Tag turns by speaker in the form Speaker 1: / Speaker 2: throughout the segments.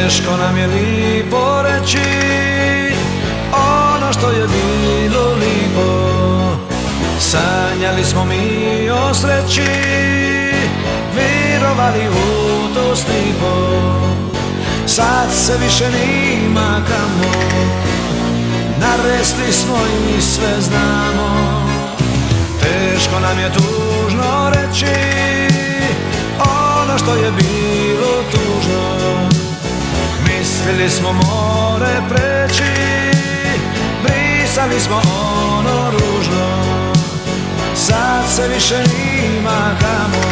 Speaker 1: Teško nam je lipo reći ono što je bilo lipo. Sanjali smo mi o sreći, vjerovali u to slipo. Sad se više nima kamo, narasli smo i sve znamo. Teško nam je tužno reći ono što je bilo tužno. Mislili smo more preći, brisali smo ono ružno. Sad se više nima kamo,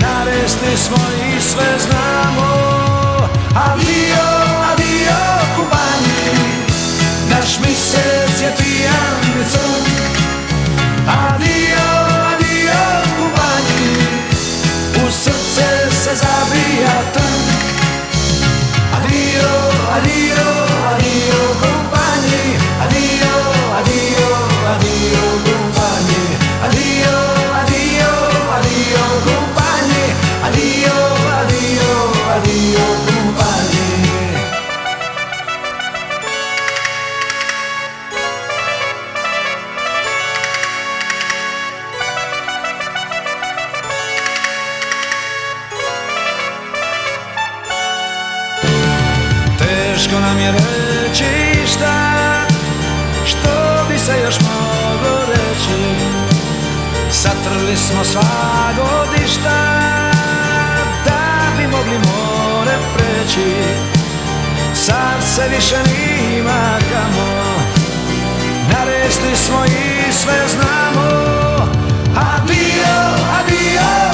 Speaker 1: narasli smo i sve znamo. Adio, adio Kubanji, naš mjesec je pijan i crn. Adio, adio Kubanji, u srce se zabija trn. Adio, adio, adio Kubanji, adio, adio, adio Kubanji, adio, adio, adio Kubanji, adio, adio, adio Kubanji. Teško nam je reći šta, što bi se još moglo reći. Satrli smo sva godišta, da bi mogli more preći. Sad se više nima kamo, narasli smo i sve znamo. Adio, adio